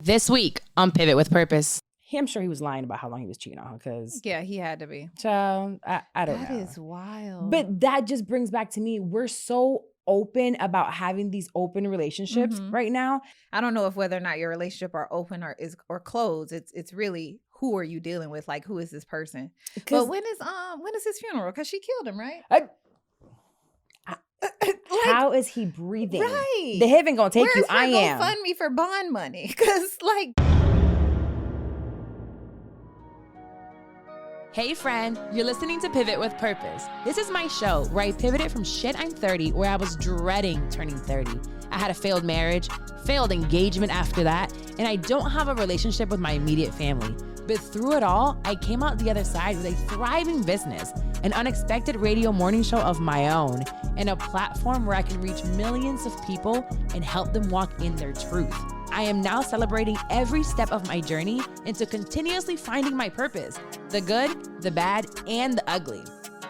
This week on Pivot with Purpose. I'm sure he was lying about how long he was cheating on her because... Yeah, he had to be. Child, I don't know. That is wild. But that just brings back to me, we're so open about having these open relationships right now. I don't know if whether or not your relationship are open or closed. It's really who are you dealing with? Like, who is this person? But when is his funeral? Because she killed him, right? How is he breathing? Right. The heaven gonna take you. I am. Where's GoFundMe for bond money? Because like. Hey friend, you're listening to Pivot with Purpose. This is my show where I pivoted from shit I'm 30, where I was dreading turning 30. I had a failed marriage, failed engagement after that, and I don't have a relationship with my immediate family. But through it all, I came out the other side with a thriving business, an unexpected radio morning show of my own, and a platform where I can reach millions of people and help them walk in their truth. I am now celebrating every step of my journey into continuously finding my purpose, the good, the bad, and the ugly.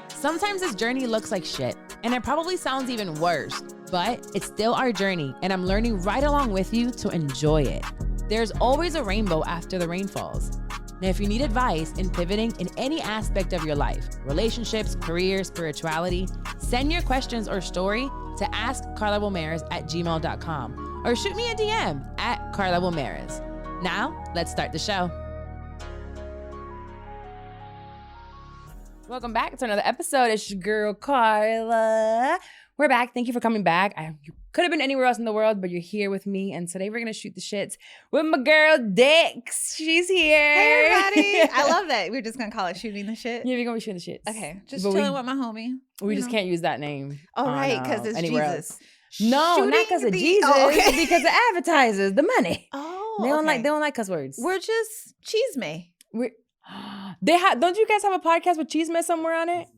Sometimes this journey looks like shit, and it probably sounds even worse, but it's still our journey, and I'm learning right along with you to enjoy it. There's always a rainbow after the rain falls. Now, if you need advice in pivoting in any aspect of your life, relationships, career, spirituality, send your questions or story to askcarlawilmaris@gmail.com or shoot me a DM at Carla Wilmaris. Now, let's start the show. Welcome back to another episode. It's your girl, Carla. We're back. Thank you for coming back. You could have been anywhere else in the world, but you're here with me. And today we're going to shoot the shits with my girl, Dex. She's here. Hey, everybody. I love that. We're just going to call it shooting the shit. Yeah, we're going to be shooting the shits. Okay. Just chilling with my homie. We just can't use that name. Oh, right. Because it's Jesus. Else. No, not because of Jesus. Because of advertisers, the money. Oh, they don't like cuss words. We're just chisme. Don't you guys have a podcast with chisme somewhere on it?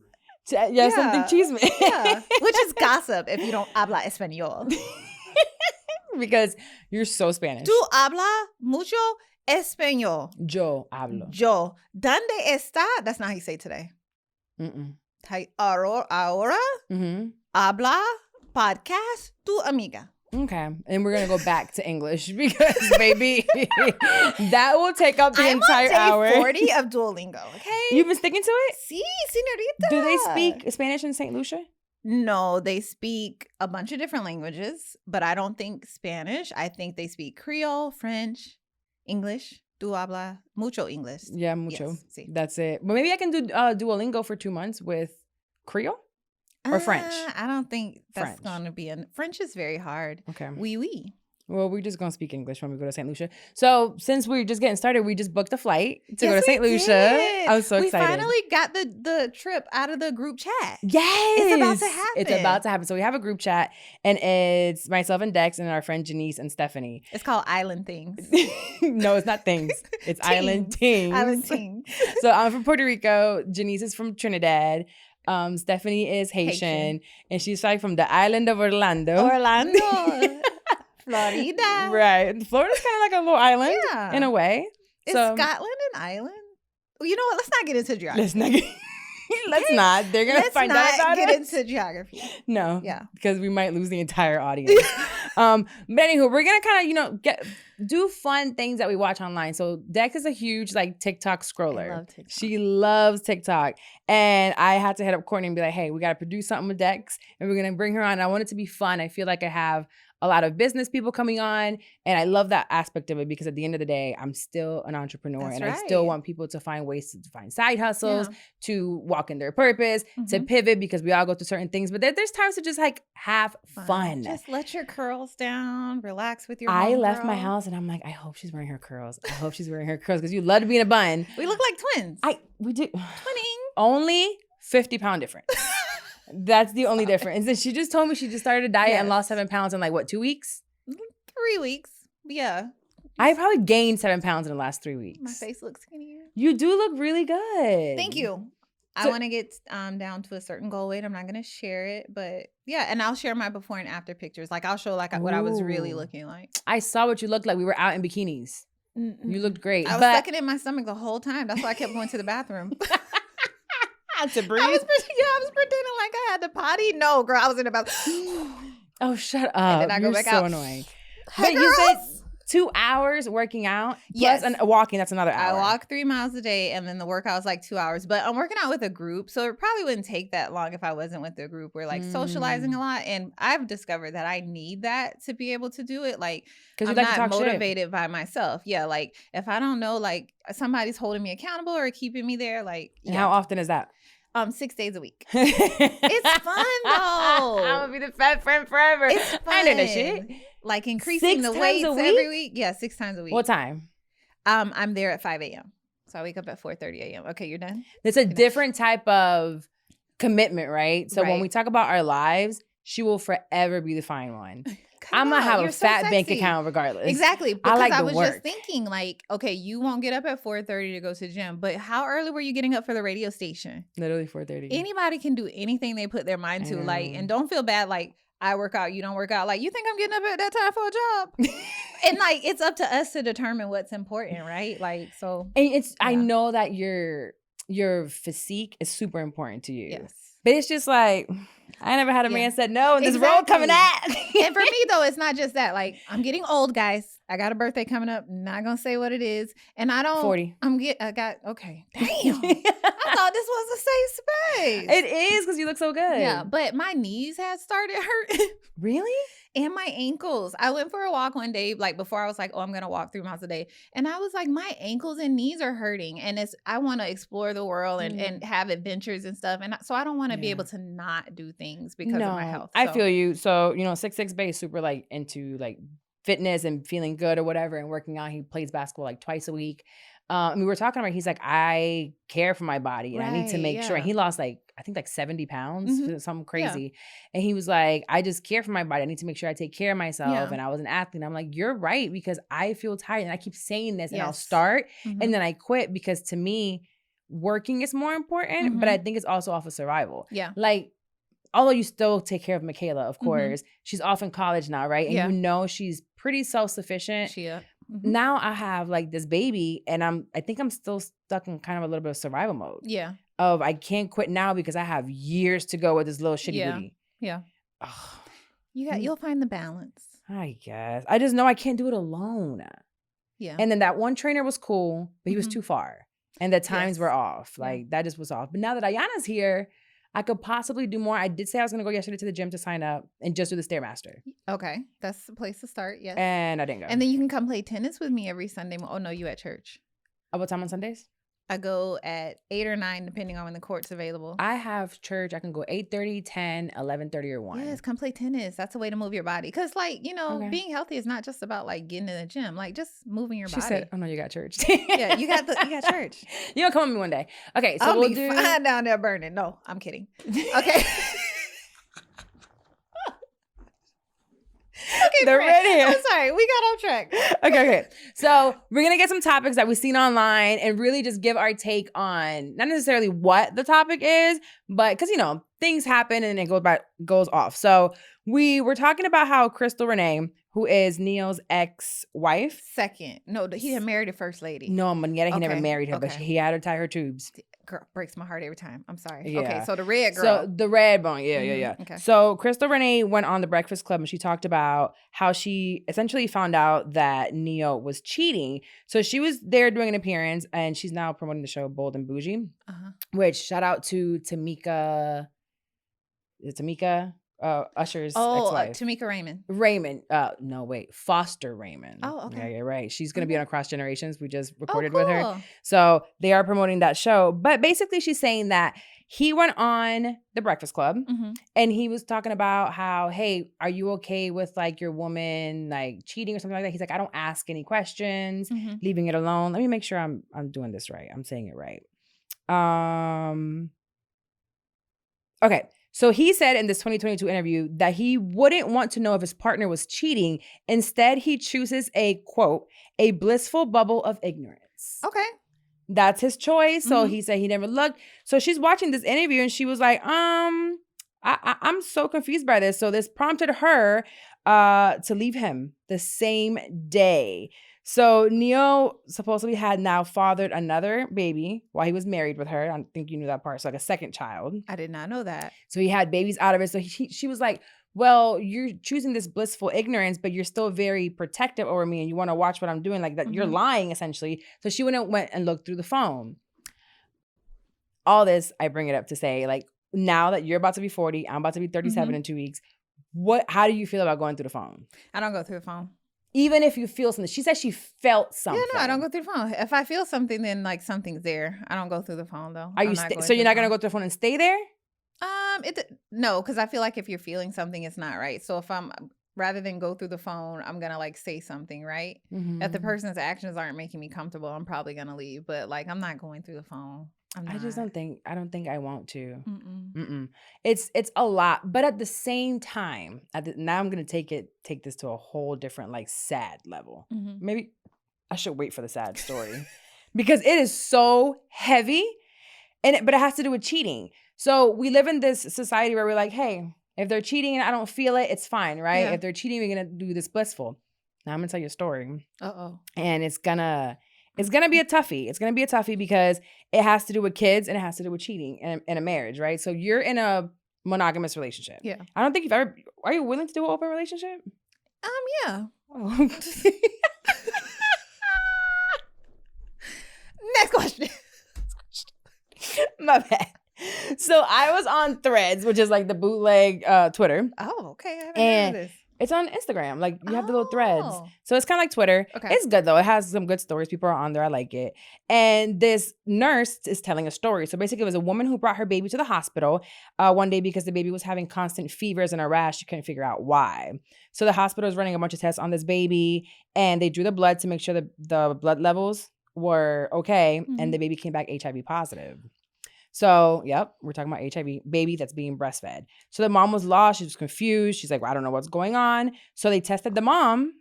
Yeah, something chisme. Yeah, which is gossip if you don't habla español. Because you're so Spanish. Tú habla mucho español. Yo hablo. Yo. ¿Dónde está? That's not how you say today. Ahora habla podcast tu amiga. Okay. And we're going to go back to English because, baby, that will take up the entire hour. I'm on day 40 of Duolingo, okay? You've been sticking to it? Sí, señorita. Do they speak Spanish in St. Lucia? No, they speak a bunch of different languages, but I don't think Spanish. I think they speak Creole, French, English. Tú habla mucho English. Yeah, mucho. Yes, sí. That's it. But maybe I can do Duolingo for 2 months with Creole? Or French? I don't think that's going to be French is very hard. Okay. Oui. Well, we're just going to speak English when we go to St. Lucia. So since we're just getting started, we just booked a flight to go to St. Lucia. I'm so excited. We finally got the trip out of the group chat. Yes. It's about to happen. It's about to happen. So we have a group chat and it's myself and Dex and our friend Janice and Stephanie. It's called Island Things. No, it's not things. It's Island Things. Island Things. So I'm from Puerto Rico. Janice is from Trinidad. Stephanie is Haitian, and she's like from the island of Orlando. Florida. Right. Florida's kind of like a little island in a way. Is Scotland an island? Well, you know what? Let's not get into geography. Let's not. They're going to find out about get us. into geography. No. Yeah. Because we might lose the entire audience. But anywho, we're going to kind of, do fun things that we watch online. So Dex is a huge TikTok scroller. I love TikTok. She loves TikTok. And I had to hit up Courtney and be like, hey, we got to produce something with Dex and we're going to bring her on. And I want it to be fun. I feel like I have a lot of business people coming on. And I love that aspect of it because at the end of the day, I'm still an entrepreneur. That's and right. I still want people to find ways to find side hustles, to walk in their purpose, to pivot because we all go through certain things. But there's times to just have fun. Just let your curls down, relax with your I left my house and I'm like, I hope she's wearing her curls. I hope she's wearing her curls because you love to be in a bun. We look like twins. We do. Twinning. Only 50-pound difference. That's the only difference. And she just told me she just started a diet and lost 7 pounds in 2 weeks? 3 weeks. Yeah. I probably gained 7 pounds in the last 3 weeks. My face looks skinnier. You do look really good. Thank you. I want to get down to a certain goal weight. I'm not going to share it, but yeah. And I'll share my before and after pictures. I'll show what I was really looking like. I saw what you looked like. We were out in bikinis. You looked great. I was sucking in my stomach the whole time. That's why I kept going to the bathroom. To breathe. I was pretending like I had to potty. No, girl, I was in the bathroom. Oh, shut up. And then I go back so out. Annoying. Hey, but you said 2 hours working out? Yes. Plus, and walking, that's another hour. I walk 3 miles a day, and then the workout's like 2 hours. But I'm working out with a group, so it probably wouldn't take that long if I wasn't with a group. We're like socializing a lot, and I've discovered that I need that to be able to do it. Like, I'm like not motivated by myself. Yeah, like if I don't know, like somebody's holding me accountable or keeping me there, like. And how often is that? 6 days a week. It's fun though. I'm gonna be the fat friend forever. It's fun. I know that shit. Like increasing the weights every week. Yeah, 6 times a week. What time? I'm there at 5 a.m. So I wake up at 4:30 a.m. Okay, you're done? It's a different type of commitment, right? So when we talk about our lives, she will forever be the fine one. I'm gonna have a fat bank account regardless. Exactly. Because I was just thinking, like, okay, you won't get up at 4:30 to go to the gym, but how early were you getting up for the radio station? Literally 4:30. Anybody can do anything they put their mind to, like, and don't feel bad, like, I work out, you don't work out. Like, you think I'm getting up at that time for a job? And like, it's up to us to determine what's important, right? Like, so. And I know that your physique is super important to you. Yes. But it's just like, I never had a man said no, and this road coming at. And for me though, it's not just that. Like, I'm getting old, guys. I got a birthday coming up. Not gonna say what it is, and I don't. 40. Okay. Damn. I thought this was a safe space. It is because you look so good. Yeah, but my knees had started hurting. Really? And my ankles. I went for a walk one day, like before I was like, oh, I'm going to walk 3 miles a day. And I was like, my ankles and knees are hurting. And I want to explore the world and have adventures and stuff. And so I don't want to be able to not do things because of my health. So. I feel you. So, 6'6" Bay is super like into like fitness and feeling good or whatever and working out. He plays basketball like twice a week. We were talking about, he's like, I care for my body and I need to make sure. And he lost like, I think like 70 pounds, something crazy. Yeah. And he was like, I just care for my body. I need to make sure I take care of myself. Yeah. And I was an athlete. And I'm like, you're right, because I feel tired. And I keep saying this and I'll start and then I quit, because to me, working is more important, but I think it's also off of survival. Yeah. Like, although you still take care of Michaela, of course, she's off in college now, right? And she's pretty self-sufficient. Now I have like this baby, and I think I'm still stuck in kind of a little bit of survival mode. Yeah. Of I can't quit now because I have years to go with this little shitty booty. Yeah. Ugh. You'll find the balance. I guess. I just know I can't do it alone. Yeah. And then that one trainer was cool, but he was too far. And the times were off. Like that just was off. But now that Ayana's here, I could possibly do more. I did say I was going to go yesterday to the gym to sign up and just do the Stairmaster. Okay. That's the place to start. Yes. And I didn't go. And then you can come play tennis with me every Sunday. Oh, no, you at church. What time on Sundays? I go at 8 or 9, depending on when the court's available. I have church. I can go 8:30, 10, 11:30, or 1. Yes, come play tennis. That's a way to move your body. Because, like, being healthy is not just about, like, getting in the gym. Like, just moving your body. She said, oh, no, you got church. Yeah, you got church. You'll come with me one day. Okay, so I'll be fine down there burning. No, I'm kidding. Okay. Okay, the red hair. I'm sorry, we got off track. Okay. So we're gonna get some topics that we've seen online and really just give our take on not necessarily what the topic is, but because things happen and it goes off. So we were talking about how Crystal Renee, who is Neil's ex-wife, second. No, he had married a first lady. No, Manietta, he never married her, but he had her tie her tubes. Girl, breaks my heart every time. I'm sorry. Yeah. Okay, so the red girl. So the red bone, yeah. Okay. So Crystal Renee went on the Breakfast Club and she talked about how she essentially found out that Neil was cheating. So she was there doing an appearance, and she's now promoting the show Bold and Bougie, which shout out to Tamika. Is it Tamika? Usher's ex-wife. Tamika Raymond. No, wait. Foster Raymond. Oh, okay. Yeah, right. She's going to be on Across Generations. We just recorded with her. So they are promoting that show. But basically she's saying that he went on the Breakfast Club and he was talking about how, hey, are you okay with like your woman like cheating or something like that? He's like, I don't ask any questions, leaving it alone. Let me make sure I'm doing this right. I'm saying it right. Okay. So he said in this 2022 interview that he wouldn't want to know if his partner was cheating. Instead, he chooses a, quote, a blissful bubble of ignorance. Okay. That's his choice. So he said he never looked. So she's watching this interview and she was like, I'm so confused by this. So this prompted her to leave him the same day. So Neil supposedly had now fathered another baby while he was married with her. I don't think you knew that part. So like a second child. I did not know that. So he had babies out of it. So she was like, well, you're choosing this blissful ignorance, but you're still very protective over me and you want to watch what I'm doing, like that. You're lying essentially. So she went and looked through the phone. All this, I bring it up to say, like, now that you're about to be 40, I'm about to be 37 in 2 weeks. How do you feel about going through the phone? I don't go through the phone. Even if you feel something. She said she felt something. Yeah, no, I don't go through the phone. If I feel something, then like something's there. I don't go through the phone though. So you're not going to go through the phone and stay there? No, because I feel like if you're feeling something, it's not right. So if rather than go through the phone, I'm going to like say something, right? If the person's actions aren't making me comfortable, I'm probably going to leave. But like, I'm not going through the phone. I don't think I want to. It's a lot. But at the same time, now I'm going to take this to a whole different like sad level. Maybe I should wait for the sad story because it is so heavy but it has to do with cheating. So we live in this society where we're like, hey, if they're cheating and I don't feel it, it's fine, right? Yeah. If they're cheating, we're going to do this blissful. Now I'm going to tell you a story. And it's going to be a toughie. It's going to be a toughie because it has to do with kids and it has to do with cheating in a marriage, right? So you're in a monogamous relationship. Yeah. I don't think are you willing to do an open relationship? Yeah. Oh. Next question. My bad. So I was on Threads, which is like the bootleg Twitter. Oh, okay. I haven't heard of this. It's on Instagram. Like you have the little threads. So it's kind of like Twitter. Okay. It's good though. It has some good stories. People are on there. I like it. And this nurse is telling a story. So basically it was a woman who brought her baby to the hospital one day because the baby was having constant fevers and a rash. She couldn't figure out why. So the hospital was running a bunch of tests on this baby and they drew the blood to make sure that the blood levels were okay. And the baby came back HIV positive. So, yep, we're talking about HIV, baby that's being breastfed. So the mom was lost. She was confused. She's like, well, I don't know what's going on. So they tested the mom.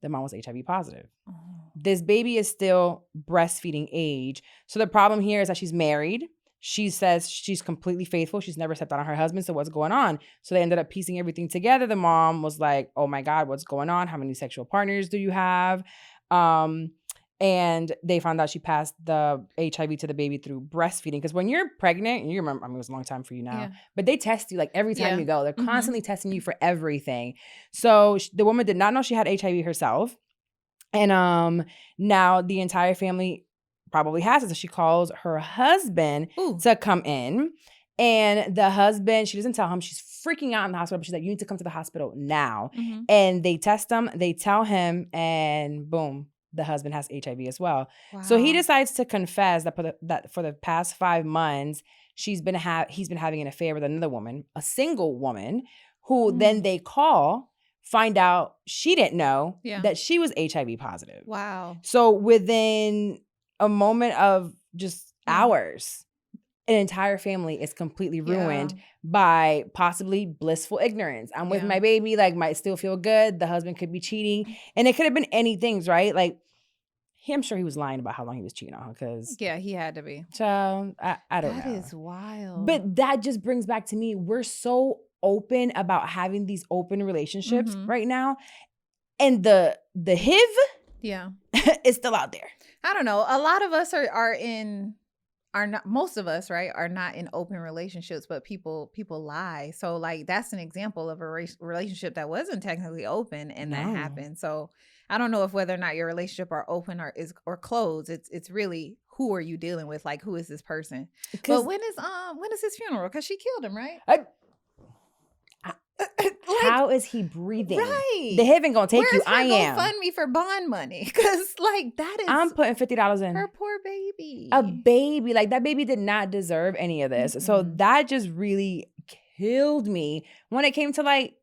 The mom was HIV positive. Oh. This baby is still breastfeeding age. So the problem here is that she's married. She says she's completely faithful. She's never stepped out on her husband. So what's going on? So they ended up piecing everything together. The mom was like, oh my God, what's going on? How many sexual partners do you have? And they found out she passed the HIV to the baby through breastfeeding. Because when you're pregnant, and you remember, I mean, it was a long time for you now, but they test you like every time you go. They're constantly testing you for everything. So the woman did not know she had HIV herself. And now the entire family probably has it. So she calls her husband to come in. And the husband, she doesn't tell him. She's freaking out in the hospital. But she's like, you need to come to the hospital now. And they test him. They tell him. And boom. The husband has HIV as well. Wow. So he decides to confess that for the past 5 months, he's been having an affair with another woman, a single woman, who then they find out she didn't know that she was HIV positive. Wow. So within a moment of just hours, an entire family is completely ruined by possibly blissful ignorance. I'm with my baby, like might still feel good. The husband could be cheating. And it could have been any things, right? Like, I'm sure he was lying about how long he was cheating on her because... Yeah, he had to be. So, I don't know. That is wild. But that just brings back to me, we're so open about having these open relationships right now. And the HIV is still out there. I don't know. A lot of us are not, most of us, right, are not in open relationships, but people lie. So like that's an example of a relationship that wasn't technically open and that happened. So I don't know if whether or not your relationship are open or closed. It's really who are you dealing with? Like who is this person? But when is his funeral? Because she killed him, right? How is he breathing? Right. The HIV ain't gonna take you. I am. GoFundMe for bond money because like that is. I'm putting $50 in. Her poor baby. A baby, like that baby did not deserve any of this. So that just really killed me when it came to like,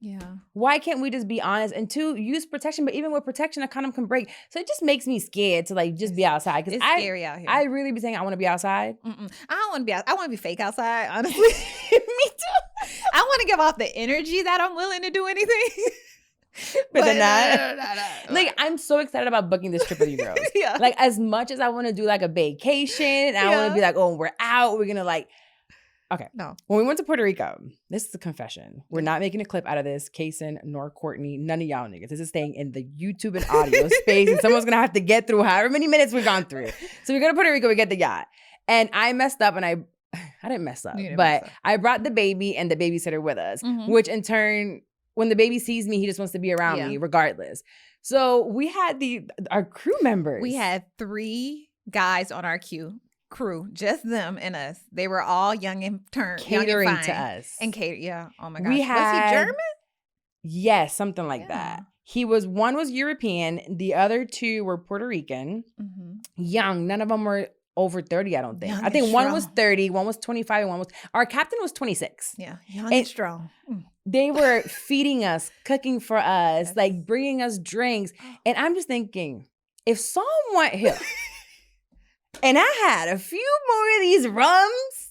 why can't we just be honest? And 2, use protection. But even with protection, a condom can break. So it just makes me scared to like just be outside because it's scary out here. I really be saying I want to be outside. I don't want to be out. I want to be fake outside. Honestly, me too. I want to give off the energy that I'm willing to do anything. but then not. Like I'm so excited about booking this trip with you girls. Like as much as I want to do like a vacation and I want to be like, oh, we're out. We're gonna like. Okay. No. When we went to Puerto Rico, this is a confession. We're not making a clip out of this. Kason nor Courtney, none of y'all niggas. This is staying in the YouTube and audio space, and someone's gonna have to get through however many minutes we've gone through. So we go to Puerto Rico, we get the yacht, and I messed up, and I didn't mess up, You didn't but mess up. I brought the baby and the babysitter with us, Mhm. which in turn, when the baby sees me, he just wants to be around Yeah. me regardless. So we had our crew members. We had 3 guys on our crew, just them and us. They were all young and catering young and to fine. us. And cater, yeah. Oh my gosh. We Was had, he German? Yes, something like Yeah. that. One was European, the other 2 were Puerto Rican, young. None of them were over 30, I don't think. Young I think and one was strong. 30, one was 25, and our captain was 26. Yeah, young and strong. They were feeding us, cooking for us, Yes. like bringing us drinks. And I'm just thinking, if someone here and I had a few more of these rums,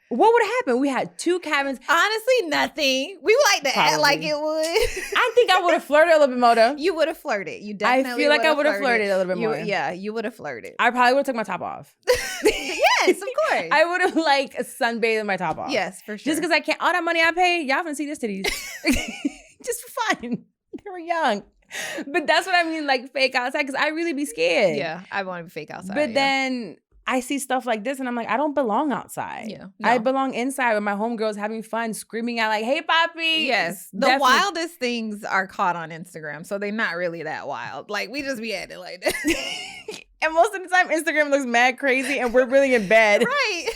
what would happen? We had 2 cabins. Honestly, nothing. We would like to act like Probably. it would. I think I would have flirted a little bit more though. You would have flirted. You definitely I feel like I would have flirted flirted a little bit more. Yeah, you would have flirted. I probably would have took my top off. Yes, of course. I would have like sunbathed with my top off. Yes, for sure. Just because I can't, all that money I paid, y'all finna see this titties. Just for fun. They were young. But that's what I mean, like fake outside, because I really be scared. Yeah, I want to be fake outside. But then I see stuff like this and I'm like, I don't belong outside. Yeah, I no. belong inside with my homegirls having fun, screaming out like, hey, Poppy. Yes, the Definitely. wildest things are caught on Instagram, so they're not really that wild. Like, we just be acting like that. And most of the time, Instagram looks mad crazy and we're really in bed. Right.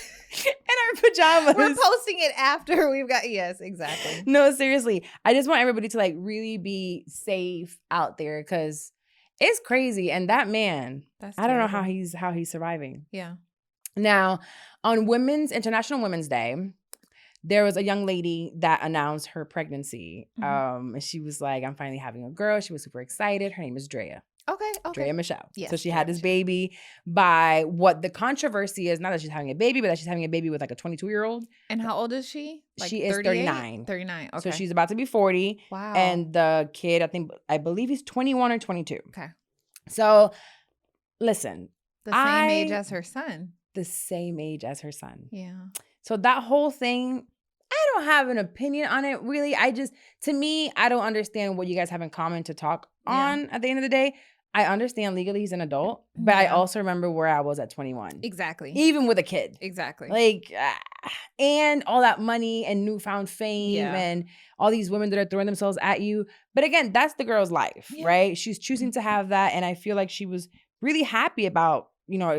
In our pajamas. We're posting it after we've got, yes, exactly. No, seriously. I just want everybody to like really be safe out there because it's crazy. And that man, That's I don't know terrible. how he's surviving. Yeah. Now, on International Women's Day, there was a young lady that announced her pregnancy. And she was like, I'm finally having a girl. She was super excited. Her name is Drea. Okay. Drea Michelle. Yes, So she Drea had this Michelle. baby by what the controversy is, not that she's having a baby, but that she's having a baby with like a 22-year-old. And how old is she? She is 39. 39. Okay. So she's about to be 40. wow. And the kid, I believe he's 21 or 22. Okay. So listen. The same age as her son. The same age as her son. Yeah. So that whole thing, I don't have an opinion on it, really. To me, I don't understand what you guys have in common to talk on at the end of the day. I understand legally he's an adult, but I also remember where I was at 21. Exactly. Even with a kid. Exactly. Like, and all that money and newfound fame and all these women that are throwing themselves at you. But again, that's the girl's life, right? She's choosing to have that. And I feel like she was really happy about,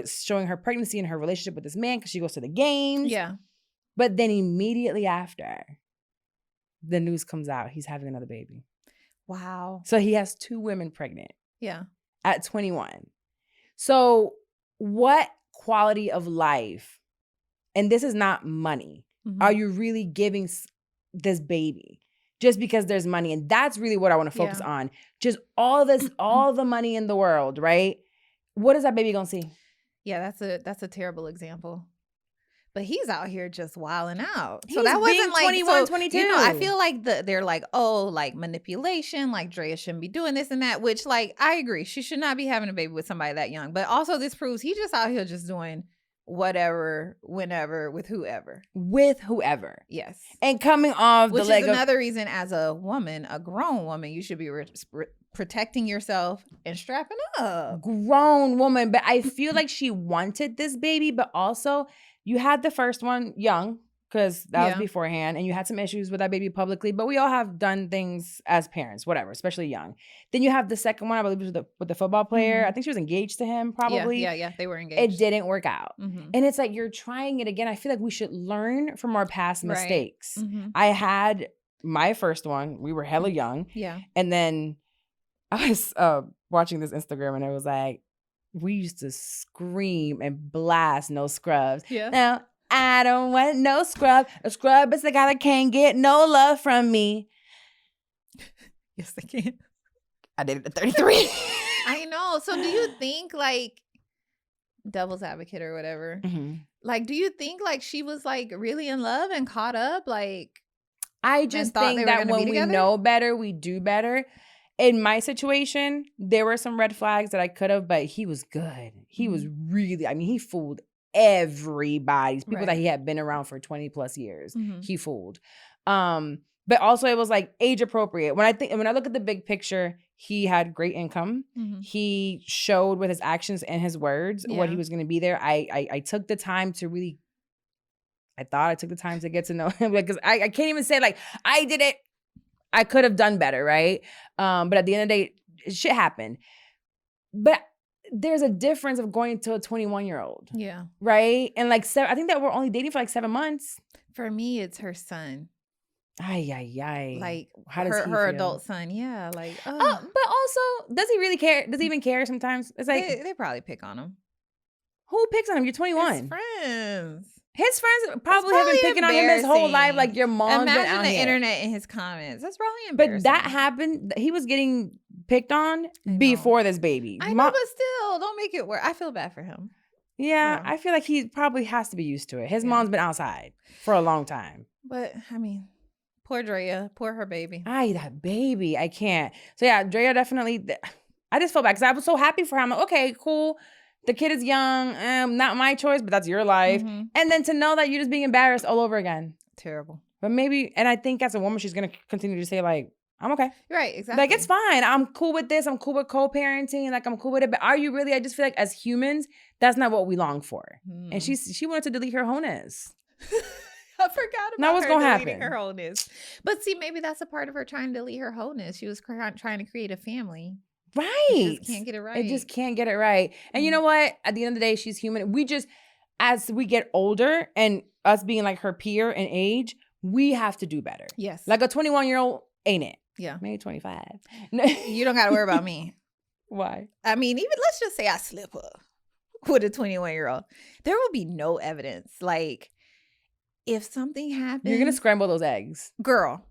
showing her pregnancy and her relationship with this man because she goes to the games. Yeah. But then immediately after, the news comes out, he's having another baby. Wow. So he has 2 women pregnant. Yeah. At 21. So what quality of life, and this is not money, are you really giving this baby just because there's money? And that's really what I want to focus on. Just all the money in the world, right? What is that baby gonna see? Yeah, that's a terrible example. But he's out here just wilding out. So He's that wasn't being like 21, 22. I feel like they're like, oh, like manipulation, like Drea shouldn't be doing this and that, which like I agree. She should not be having a baby with somebody that young. But also this proves he just out here just doing whatever, whenever, with whoever. With whoever. Yes. And coming off which the leg is another reason as a woman, a grown woman, you should be protecting yourself and strapping up. Grown woman. But I feel like she wanted this baby, but also you had the first one young because that was beforehand, and you had some issues with that baby publicly, but we all have done things as parents, whatever, especially young. Then you have the second one, I believe, was with the football player. I think she was engaged to him, probably. Yeah, they were engaged. It didn't work out. And it's like, you're trying it again. I feel like we should learn from our past mistakes. I had my first one. We were hella young. Yeah. And then I was watching this Instagram, and it was like, we used to scream and blast no scrubs. Yeah. Now, I don't want no scrub. A scrub is the guy that can't get no love from me. Yes, they can. I did it at 33. I know. So do you think like devil's advocate or whatever, like, do you think like she was like really in love and caught up? Like, I just think that when we know better, we do better. In my situation, there were some red flags that I could have, but he was good. He was really, he fooled everybody. People that he had been around for 20 plus years. He fooled. But also it was like age appropriate. When I look at the big picture, he had great income. He showed with his actions and his words what he was going to be there. I took the time to really I thought I took the time to get to know him. Like, cause I can't even say like, I did it. I could have done better, right? But at the end of the day, shit happened. But there's a difference of going to a 21-year-old. Yeah. Right? And like, I think that we're only dating for like 7 months. For me, it's her son. Ay. Like, how does her he feel? adult son. Yeah. Like, but also, does he really care? Does he even care sometimes? It's like, they probably pick on him. who picks on him? You're 21. His friends. His friends probably have been picking on him his whole life. Like, your mom's been out Imagine the here. internet in his comments. That's probably embarrassing. But that happened. He was getting picked on before this baby. I know, but still, don't make it work. I feel bad for him. Yeah, I feel like he probably has to be used to it. His mom's been outside for a long time. But, I mean, poor Drea. Poor her baby. That baby. I can't. So, yeah, Drea definitely, I just felt bad because I was so happy for him. Like, okay, cool. The kid is young. Not my choice, but that's your life. Mm-hmm. And then to know that you're just being embarrassed all over again. Terrible. But maybe, and I think as a woman, she's going to continue to say, like, I'm okay. Right, exactly. Like, it's fine. I'm cool with this. I'm cool with co-parenting. Like, I'm cool with it. But are you really? I just feel like as humans, that's not what we long for. And she wanted to delete her wholeness. I forgot about now what's gonna happen? Her wholeness. But see, maybe that's a part of her trying to delete her wholeness. She was trying to create a family. Right. It just can't get it right. It just can't get it right. And you know what? At the end of the day, she's human. We just, as we get older and us being like her peer in age, we have to do better. Yes. Like a 21-year-old ain't it? Yeah. Maybe 25. You don't got to worry about me. Why? I mean, even let's just say I slip up with a 21-year-old. There will be no evidence. Like, if something happens. You're going to scramble those eggs. Girl.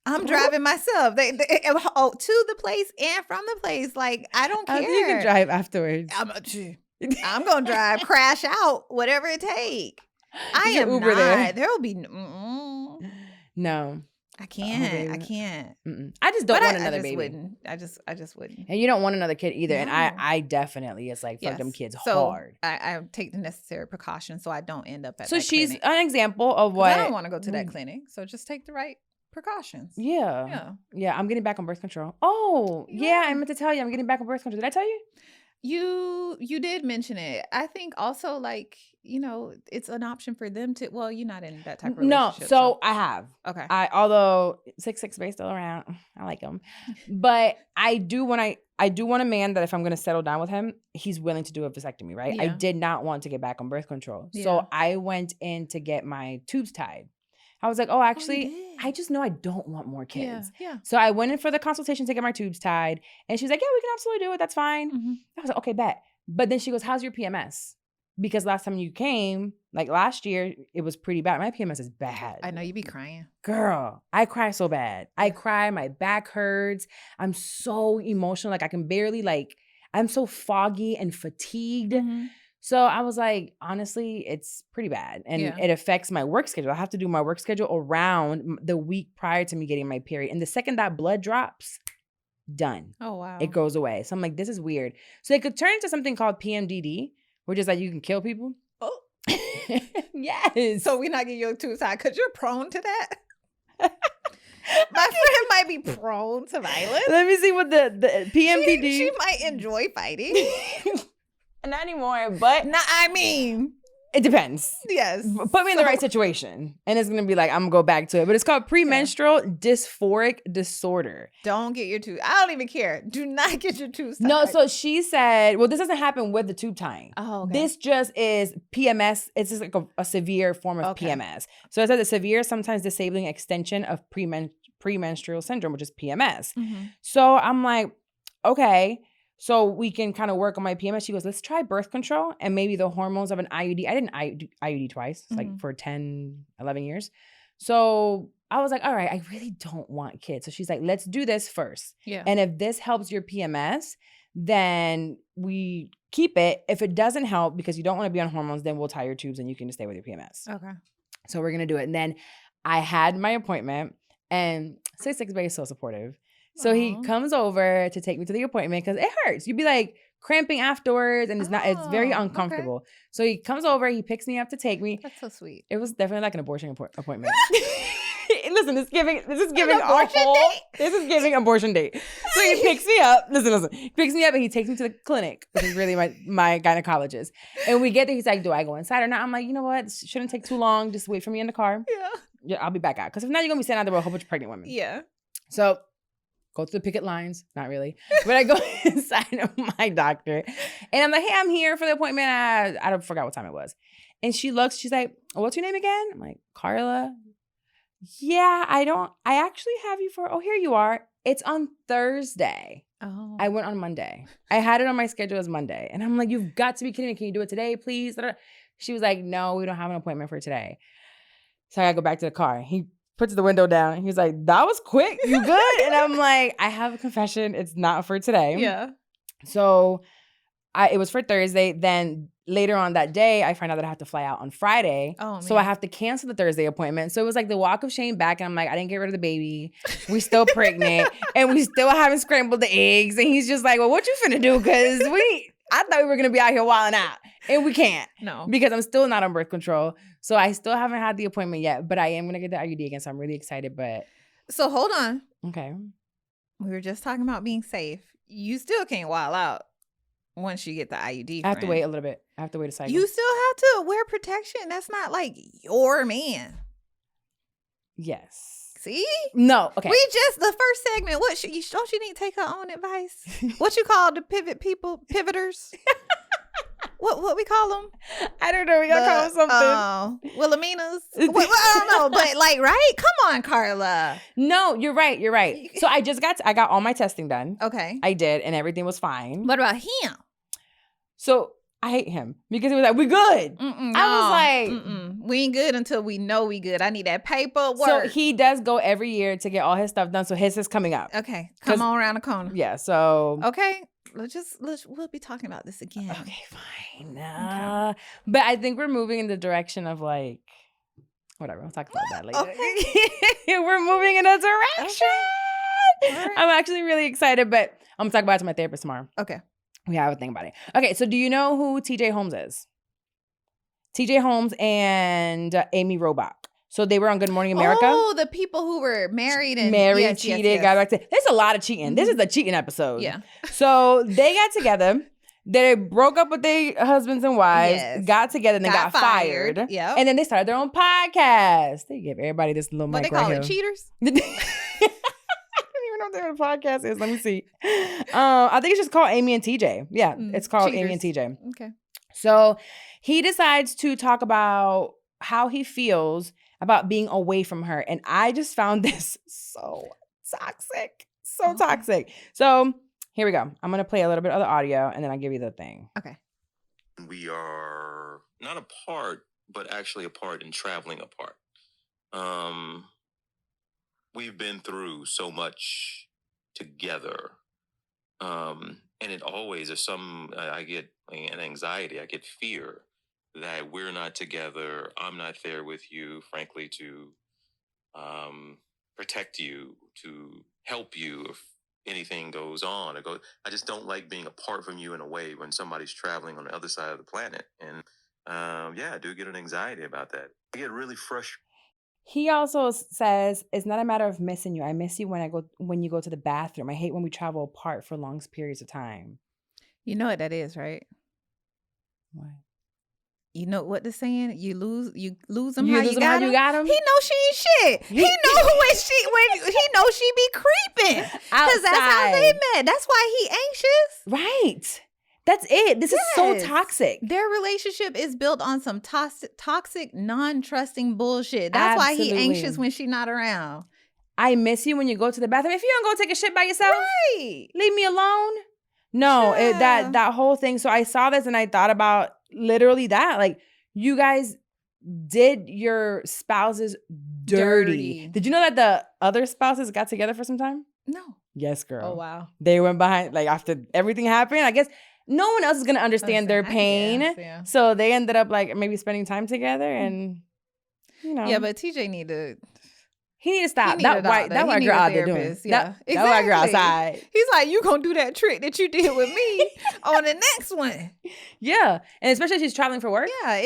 I'm driving myself to the place and from the place. Like, I don't care. You can drive afterwards. I'm going to drive, crash out, whatever it take. I am Uber not. There will be no. I can't. I can't. I just don't want another baby. Wouldn't. I just wouldn't. And you don't want another kid either. No. And I definitely, it's like, fuck them kids hard. I take the necessary precautions so I don't end up at so that she's clinic. An example of what. I don't want to go to that clinic. So just take the right precautions. Yeah. I'm getting back on birth control. Oh, yeah. I meant to tell you, I'm getting back on birth control. Did I tell you? You did mention it. I think also, like, you know, it's an option for them to. Well, you're not in that type of relationship. No, so I have. Okay. Although 6'6" is still around, I like him, but I do want a man that if I'm going to settle down with him, he's willing to do a vasectomy. Right. Yeah. I did not want to get back on birth control, so I went in to get my tubes tied. I was like, actually, I just know I don't want more kids. Yeah. So I went in for the consultation to get my tubes tied. And she's like, yeah, we can absolutely do it. That's fine. Mm-hmm. I was like, okay, bet. But then she goes, how's your PMS? Because last time you came, like last year, it was pretty bad. My PMS is bad. I know you be crying. Girl, I cry so bad. I cry. My back hurts. I'm so emotional. Like I can barely I'm so foggy and fatigued. Mm-hmm. So I was like, honestly, it's pretty bad. And it affects my work schedule. I have to do my work schedule around the week prior to me getting my period. And the second that blood drops, done. Oh, wow. It goes away. So I'm like, this is weird. So it could turn into something called PMDD, which is like you can kill people. Oh. Yes. So we're not getting your tubes tied because you're prone to that? My friend might be prone to violence. Let me see what the PMDD. She might enjoy fighting. Not anymore, but I mean, it depends. Yes. Put me in the right situation. And it's going to be like, I'm going to go back to it. But it's called premenstrual dysphoric disorder. Don't get your tubes. I don't even care. Do not get your tubes tied. No, so she said, well, this doesn't happen with the tube tying. Oh, okay. This just is PMS. It's just like a severe form of PMS. So it says a severe, sometimes disabling extension of premenstrual syndrome, which is PMS. Mm-hmm. So I'm like, okay. So we can kind of work on my PMS. She goes, let's try birth control and maybe the hormones of an IUD. I didn't IUD twice, like for 10, 11 years. So I was like, all right, I really don't want kids. So she's like, let's do this first. Yeah. And if this helps your PMS, then we keep it. If it doesn't help because you don't want to be on hormones, then we'll tie your tubes and you can just stay with your PMS. Okay. So we're going to do it. And then I had my appointment and 6'6" is so supportive. So he comes over to take me to the appointment because it hurts. You'd be like cramping afterwards and it's very uncomfortable. Okay. So he comes over, he picks me up to take me. That's so sweet. It was definitely like an abortion appointment. Listen, Listen, this is giving abortion date. So he picks me up. Listen. He picks me up and he takes me to the clinic, which is really my gynecologist. And we get there. He's like, do I go inside or not? I'm like, you know what? This shouldn't take too long. Just wait for me in the car. Yeah, I'll be back out. Because if not, you're going to be standing out there with a whole bunch of pregnant women. Yeah. So go to the picket lines. Not really. But I go inside of my doctor. And I'm like, hey, I'm here for the appointment. I forgot what time it was. And she looks, she's like, what's your name again? I'm like, Carla. Yeah, I actually have you for, here you are. It's on Thursday. Oh. I went on Monday. I had it on my schedule as Monday. And I'm like, you've got to be kidding me. Can you do it today, please? She was like, no, we don't have an appointment for today. So I gotta go back to the car. He puts the window down. He was like, that was quick. You good? And I'm like, I have a confession. It's not for today. Yeah. So it was for Thursday. Then later on that day, I find out that I have to fly out on Friday. Oh, man. So I have to cancel the Thursday appointment. So it was like the walk of shame back. And I'm like, I didn't get rid of the baby. We still pregnant. And we still haven't scrambled the eggs. And he's just like, well, what you finna do? Because I thought we were going to be out here wilding out. And we can't. No. Because I'm still not on birth control. So I still haven't had the appointment yet. But I am going to get the IUD again. So I'm really excited. But So hold on. okay. We were just talking about being safe. You still can't wild out once you get the IUD. I have to wait a little bit. I have to wait a cycle. You still have to wear protection. That's not like your man. Yes. See? No. Okay. We just, the first segment, don't you need to take her own advice? What you call the pivotters? What we call them? I don't know. We gotta call them something. Willaminas? I don't know, but like, right? Come on, Carla. No, you're right. You're right. So I got all my testing done. Okay. I did, and everything was fine. What about him? So I hate him because he was like, "We good." I was like, "We ain't good until we know we good." I need that paperwork. So he does go every year to get all his stuff done. So his is coming up. Okay, come on around the corner. Yeah. So okay. We'll be talking about this again. Okay, fine. Okay. But I think we're moving in the direction of like, whatever. We'll talk about that later. Okay. We're moving in a direction. Okay. Right. I'm actually really excited, but I'm gonna talk about it to my therapist tomorrow. Okay. We have a thing about it. Okay, so do you know who TJ Holmes is? TJ Holmes and Amy Robach. So they were on Good Morning America. Oh, the people who were married, cheated, got back to. There's a lot of cheating. Mm-hmm. This is the cheating episode. Yeah. So they got together. They broke up with their husbands and wives, got together, and then got fired. Yeah. And then they started their own podcast. They give everybody this little mic right here. What they call it? Cheaters? I don't even know what their podcast is. Let me see. I think it's just called Amy and TJ. Yeah, it's called Cheaters. Amy and TJ. Okay. So he decides to talk about how he feels about being away from her. And I just found this so toxic. So toxic. So here we go. I'm going to play a little bit of the audio and then I'll give you the thing. Okay. We are not apart, but actually apart and traveling apart. We've been through so much together. And it always is I get an anxiety, I get fear that we're not together. I'm not there with you, frankly, to protect you, to help you if anything goes on. I just don't like being apart from you in a way when somebody's traveling on the other side of the planet. And I do get an anxiety about that. I get really frustrated. He also says, it's not a matter of missing you. I miss you when you go to the bathroom. I hate when we travel apart for long periods of time. You know what that is, right? What? You know what the saying? You lose them you how lose you them got how you got them. He know she ain't shit. He know he know she be creeping. Because that's how they met. That's why he anxious. Right. That's it. This is so toxic. Their relationship is built on some toxic, non-trusting bullshit. That's why he anxious when she not around. I miss you when you go to the bathroom. If you don't go take a shit by yourself, right. Leave me alone. No, that whole thing. So I saw this and I thought about literally that. Like, you guys did your spouses dirty. Did you know that the other spouses got together for some time? No. Yes, girl. Oh, wow. They went behind, like, after everything happened, I guess no one else is going to understand their pain. Yeah. So they ended up, like, maybe spending time together and, you know. Yeah, but TJ need to He need to stop. He need That a white doctor. He girl need a out there doing. therapist. Yeah, That white girl exactly. outside. He's like, you gonna do that trick that you did with me on the next one. Yeah, and especially if she's traveling for work. Yeah,